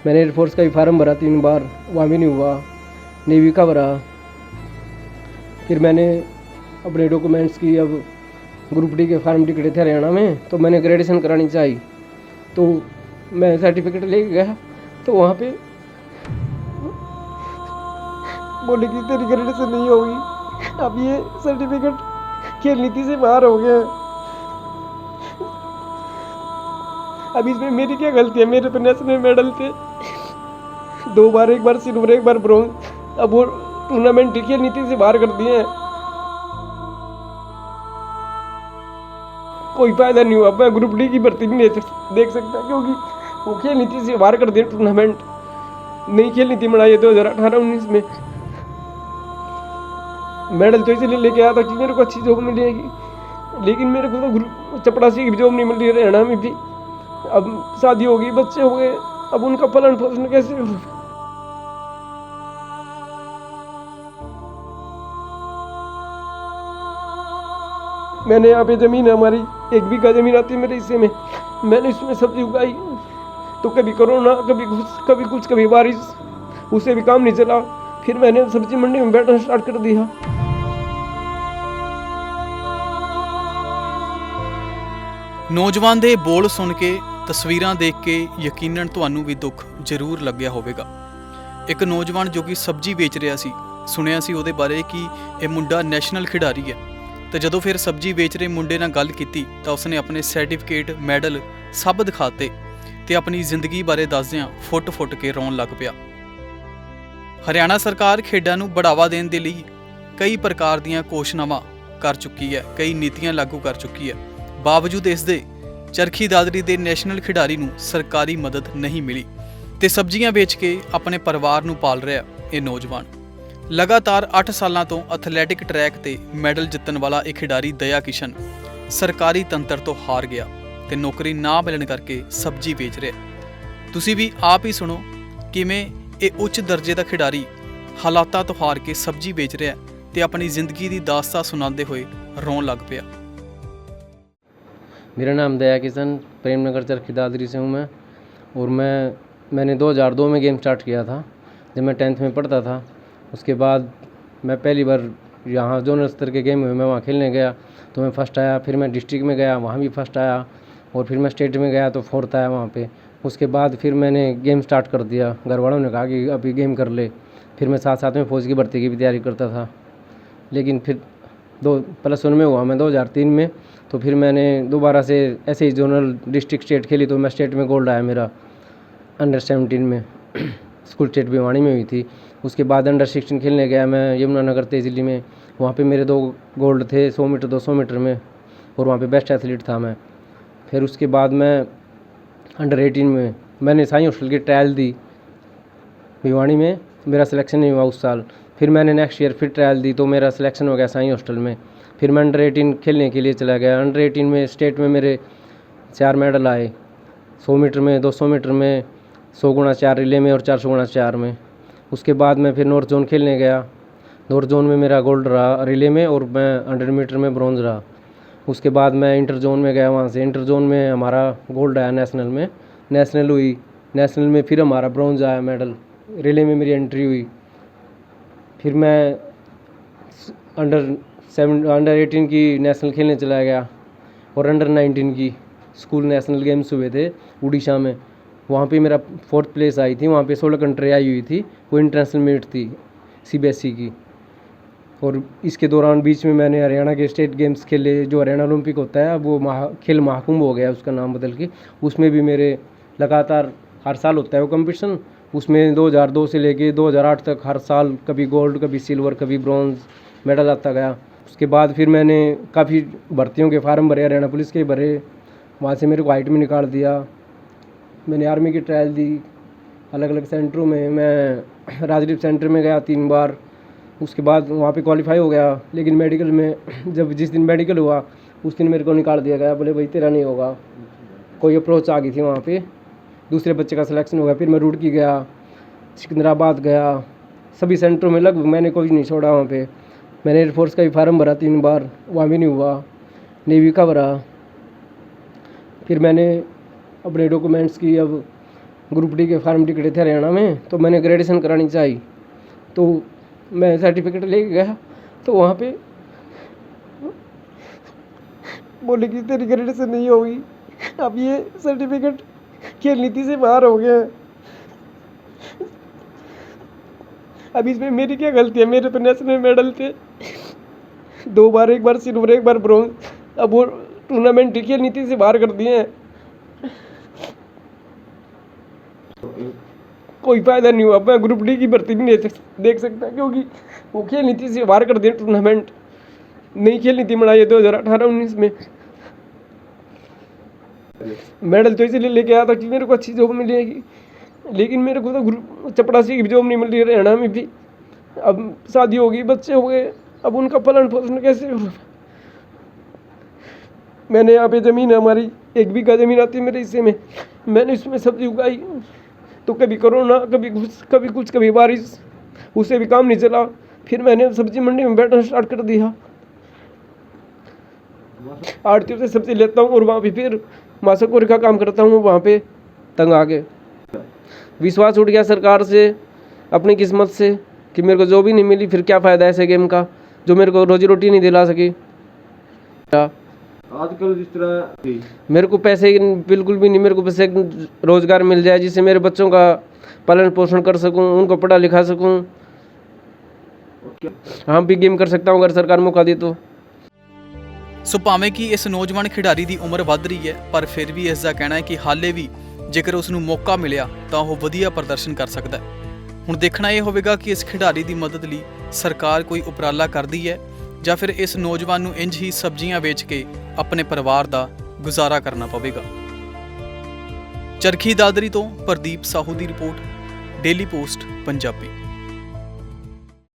मैंने एयरफोर्स का भी फार्म भरा 3 बार, वहाँ भी नहीं हुआ। नेवी का भरा। फिर मैंने अपने डॉक्यूमेंट्स की अब ग्रुप डी के फार्म टिकट थे हरियाणा में, तो मैंने ग्रेजुएशन करानी चाहिए, तो मैं सर्टिफिकेट लेके गया, तो वहाँ पे बोले कि तेरी ग्रेजुएशन नहीं होगी, अब ये सर्टिफिकेट खेल नीति से बाहर हो गया। अब इसमें मेरी क्या गलती है? मेरे तो नेशनल मेडल थे 2 बार, 1 बार सिल्वर 1 बार ब्रॉन्ज, अब वो टूर्नामेंट खेल नीति से बाहर कर दिए हैं। कोई फायदा नहीं हुआ। मैं ग्रुप डी की भर्ती भी नहीं देख सकता, क्योंकि वो खेल नीति से बाहर कर दिया टूर्नामेंट। नई खेल नीति बनाई है 2018-19 में। मेडल तो इसलिए लेके आया था कि मेरे को अच्छी जॉब मिलेगी, लेकिन मेरे को तो चपरासी की जॉब नहीं मिल रही है हरियाणा में भी। अब शादी हो गई, बच्चे हो गए, अब उनका पालन पोषण कैसे हो? मैंने यहाँ पे ज़मीन है हमारी, 1 बीघा ज़मीन आती है मेरे हिस्से में। मैंने इसमें सब्जी उगाई, तो कभी कोरोना, कभी कुछ कभी बारिश, उससे भी काम नहीं चला। फिर मैंने सब्जी मंडी में बैठना स्टार्ट कर दिया। ਨੌਜਵਾਨ ਦੇ ਬੋਲ ਸੁਣ ਕੇ, ਤਸਵੀਰਾਂ ਦੇਖ ਕੇ ਯਕੀਨਨ ਤੁਹਾਨੂੰ ਵੀ ਦੁੱਖ ਜ਼ਰੂਰ ਲੱਗਿਆ ਹੋਵੇਗਾ। ਇੱਕ ਨੌਜਵਾਨ ਜੋ ਕਿ ਸਬਜ਼ੀ ਵੇਚ ਰਿਹਾ ਸੀ, ਸੁਣਿਆ ਸੀ ਉਹਦੇ ਬਾਰੇ ਕਿ ਇਹ ਮੁੰਡਾ ਨੈਸ਼ਨਲ ਖਿਡਾਰੀ ਹੈ, ਤੇ ਜਦੋਂ ਫਿਰ ਸਬਜ਼ੀ ਵੇਚ ਰਹੇ ਮੁੰਡੇ ਨਾਲ ਗੱਲ ਕੀਤੀ ਤਾਂ ਉਸਨੇ ਆਪਣੇ ਸਰਟੀਫਿਕੇਟ, ਮੈਡਲ ਸਭ ਦਿਖਾਤੇ ਤੇ ਆਪਣੀ ਜ਼ਿੰਦਗੀ ਬਾਰੇ ਦੱਸਦਿਆਂ ਫੁੱਟ-ਫੁੱਟ ਕੇ ਰੋਣ ਲੱਗ ਪਿਆ। ਹਰਿਆਣਾ ਸਰਕਾਰ ਖੇਡਾਂ ਨੂੰ ਬੜਾਵਾ ਦੇਣ ਦੇ ਲਈ ਕਈ ਪ੍ਰਕਾਰ ਦੀਆਂ ਘੋਸ਼ਣਾਵਾਂ ਕਰ ਚੁੱਕੀ ਹੈ, ਕਈ ਨੀਤੀਆਂ ਲਾਗੂ ਕਰ ਚੁੱਕੀ ਹੈ। ਬਾਵਜੂਦ ਇਸ ਦੇ ਚਰਖੀ ਦਾਦਰੀ ਦੇ ਨੈਸ਼ਨਲ ਖਿਡਾਰੀ ਨੂੰ ਸਰਕਾਰੀ ਮਦਦ ਨਹੀਂ ਮਿਲੀ ਤੇ ਸਬਜ਼ੀਆਂ ਵੇਚ ਕੇ ਆਪਣੇ ਪਰਿਵਾਰ ਨੂੰ ਪਾਲ ਰਿਹਾ ਇਹ ਨੌਜਵਾਨ। ਲਗਾਤਾਰ 8 ਸਾਲਾਂ ਤੋਂ ਐਥਲੈਟਿਕ ਟਰੈਕ ਤੇ ਮੈਡਲ ਜਿੱਤਣ ਵਾਲਾ ਇਹ ਖਿਡਾਰੀ ਦਇਆ ਕਿਸ਼ਨ ਸਰਕਾਰੀ ਤੰਤਰ ਤੋਂ ਹਾਰ ਗਿਆ ਤੇ ਨੌਕਰੀ ਨਾ ਮਿਲਣ ਕਰਕੇ ਸਬਜ਼ੀ ਵੇਚ ਰਿਹਾ। ਤੁਸੀਂ ਵੀ ਆਪ ਹੀ ਸੁਣੋ ਕਿਵੇਂ ਇਹ ਉੱਚ ਦਰਜੇ ਦਾ ਖਿਡਾਰੀ ਹਾਲਾਤਾਂ ਤੋਂ ਹਾਰ ਕੇ ਸਬਜ਼ੀ ਵੇਚ ਰਿਹਾ ਤੇ ਆਪਣੀ ਜ਼ਿੰਦਗੀ ਦੀ ਦਾਸਤਾਨ ਸੁਣਾਉਂਦੇ ਹੋਏ ਰੋਣ ਲੱਗ ਪਿਆ। मेरा नाम दया किशन, प्रेमनगर चरखी दादरी से हूँ मैं। और मैंने 2002 में गेम स्टार्ट किया था, जब मैं 10th में पढ़ता था। उसके बाद मैं पहली बार यहाँ जोनल स्तर के गेम हुए, मैं वहाँ खेलने गया तो मैं फर्स्ट आया। फिर मैं डिस्ट्रिक्ट में गया, वहाँ भी फर्स्ट आया। और फिर मैं स्टेट में गया तो 4th आया वहाँ पे। उसके बाद फिर मैंने गेम स्टार्ट कर दिया। घर वालों ने कहा कि अभी गेम कर ले। फिर मैं साथ साथ में फौज की भर्ती की भी तैयारी करता था। लेकिन फिर +1 में हुआ मैं 2003 में, तो फिर मैंने दोबारा से ऐसे ही जोनल डिस्ट्रिक्ट स्टेट खेली, तो मैं स्टेट में गोल्ड आया मेरा अंडर 17 में। स्कूल स्टेट भिवानी में हुई थी। उसके बाद अंडर 16 खेलने गया मैं यमुनानगर तहसीली में, वहाँ पे मेरे 2 गोल्ड थे 100 मीटर 200 मीटर में, और वहाँ पे बेस्ट एथलीट था मैं। फिर उसके बाद मैं अंडर 18 में मैंने साई हॉस्टल की ट्रायल दी भिवानी में, मेरा सिलेक्शन नहीं हुआ उस साल। फिर मैंने नेक्स्ट ईयर फिर ट्रायल दी तो मेरा सिलेक्शन हो गया साई हॉस्टल में। फिर मैं अंडर 18 खेलने के लिए चला गया। अंडर 18 में स्टेट में मेरे 4 मेडल आए, 100 मीटर में, 200 मीटर में, 100 गुणा 4 रिले में और 400 गुणा 4 में। उसके बाद मैं फिर नॉर्थ जोन खेलने गया। नॉर्थ जोन में मेरा गोल्ड रहा रिले में, और मैं 100 मीटर में ब्रॉन्ज रहा। उसके बाद मैं इंटर जोन में गया, वहाँ से इंटर जोन में हमारा गोल्ड आया नेशनल में, नेशनल हुई। नेशनल में फिर हमारा ब्रॉन्ज आया मेडल, रिले में मेरी एंट्री हुई। फिर मैं अंडर 18 की नेशनल खेलने चला गया, और अंडर 19 की स्कूल नेशनल गेम्स हुए थे उड़ीसा में, वहाँ पे मेरा 4th प्लेस आई थी। वहाँ पे 16 कंट्री आई हुई थी, वो इंटरनेशनल मीट थी CBSE की। और इसके दौरान बीच में मैंने हरियाणा के स्टेट गेम्स खेले, जो हरियाणा ओलंपिक होता है, अब वो खेल महाकुंभ हो गया उसका नाम बदल के। उसमें भी मेरे लगातार हर साल होता है वो कंपटीशन, उसमें 2002 से लेके 2008 तक हर साल कभी गोल्ड, कभी सिल्वर, कभी ब्रॉन्ज मेडल आता गया। उसके बाद फिर मैंने काफ़ी भर्तियों के फार्म भरे, हरियाणा पुलिस के भरे, वहाँ से मेरे को हाइट में निकाल दिया। मैंने आर्मी की ट्रायल दी अलग अलग सेंटरों में। मैं राजदीप सेंटर में गया 3 बार, उसके बाद वहाँ पे क्वालिफाई हो गया। लेकिन मेडिकल में जिस दिन मेडिकल हुआ उस दिन मेरे को निकाल दिया गया, बोले भाई तेरा नहीं होगा। कोई अप्रोच आ गई थी वहाँ पे, दूसरे बच्चे का सिलेक्शन हो गया। फिर मैं रुड़की गया, सिकंदराबाद गया, सभी सेंटरों में लगभग मैंने कोई नहीं छोड़ा। वहाँ पे मैंने एयरफोर्स का भी फार्म भरा 3 बार, वहाँ भी नहीं हुआ। नेवी का भरा। फिर मैंने अपने डॉक्यूमेंट्स की अब ग्रुप डी के फार्म टिकट थे हरियाणा में, तो मैंने ग्रेजुएशन करानी चाहिए। तो मैं सर्टिफिकेट लेके गया, तो वहाँ पे बोले कि तेरी ग्रेजुएशन नहीं होगी, अब ये सर्टिफिकेट खेल नीति से बाहर हो गया है। अब इसमें मेरी क्या गलती है? मेरे तो नेशनल मेडल थे 2 बार, 1 बार सिल्वर, 1 बार ब्रॉन्ज। अब वो टूर्नामेंट खेल नीति से बाहर कर दिए हैं। कोई फायदा नहीं हुआ। मैं ग्रुप डी की भर्ती भी नहीं देख सकता, क्योंकि वो खेल नीति से बाहर कर दिया टूर्नामेंट। नई खेल नीति बनाई है 2018-19 में। मेडल तो इसलिए लेके आया था कि मेरे को अच्छी जॉब मिलेगी, लेकिन मेरे को तो ग्रुप चपड़ासी की जॉब नहीं मिल रही है हरियाणा में भी। अब शादी हो गई, बच्चे हो गए, अब उनका पालन पोषण कैसे होगा? मैंने यहाँ पे ज़मीन है हमारी, 1 बीघा ज़मीन आती है मेरे हिस्से में। मैंने इसमें सब्जी उगाई, तो कभी कोरोना, कभी कुछ, कभी बारिश, उससे भी काम नहीं चला। फिर मैंने सब्जी मंडी में बैठना स्टार्ट कर दिया। आड़तियों से सब्जी लेता हूँ और वहाँ पे फिर मासकोरी का काम करता हूँ। वहाँ पे तंग आ गए, विश्वास उठ गया सरकार से, अपनी किस्मत से, कि मेरे को जॉब ही नहीं मिली। फिर क्या फ़ायदा ऐसे गेम का जो मेरे को रोजी रोटी नहीं दिला सकी। आजकल जिस तरह मेरे को पैसे बिल्कुल भी नहीं, मेरे को बस एक रोज़गार मिल जाए जिससे मेरे बच्चों का पालन पोषण कर सकूं, उनको पढ़ा लिखा सकूं। हाँ भी गेम कर सकता हूँ अगर सरकार मौका दे तो। ਸੋ ਭਾਵੇਂ ਕਿ ਇਸ ਨੌਜਵਾਨ ਖਿਡਾਰੀ ਦੀ ਉਮਰ ਵੱਧ ਰਹੀ ਹੈ, ਪਰ ਫਿਰ ਵੀ ਇਸ ਦਾ ਕਹਿਣਾ ਹੈ ਕਿ ਹਾਲੇ ਵੀ ਜੇਕਰ ਉਸ ਨੂੰ ਮੌਕਾ ਮਿਲਿਆ ਤਾਂ ਉਹ ਵਧੀਆ ਪ੍ਰਦਰਸ਼ਨ ਕਰ ਸਕਦਾ ਹੈ। ਹੁਣ ਦੇਖਣਾ ਇਹ ਹੋਵੇਗਾ ਕਿ ਇਸ ਖਿਡਾਰੀ ਦੀ ਮਦਦ ਲਈ ਸਰਕਾਰ ਕੋਈ ਉਪਰਾਲਾ ਕਰਦੀ ਹੈ ਜਾਂ ਫਿਰ ਇਸ ਨੌਜਵਾਨ ਨੂੰ ਇੰਝ ਹੀ ਸਬਜ਼ੀਆਂ ਵੇਚ ਕੇ ਆਪਣੇ ਪਰਿਵਾਰ ਦਾ ਗੁਜ਼ਾਰਾ ਕਰਨਾ ਪਵੇਗਾ। ਚਰਖੀ ਦਾਦਰੀ ਤੋਂ ਪ੍ਰਦੀਪ ਸਾਹੂ ਦੀ ਰਿਪੋਰਟ, ਡੇਲੀ ਪੋਸਟ ਪੰਜਾਬੀ।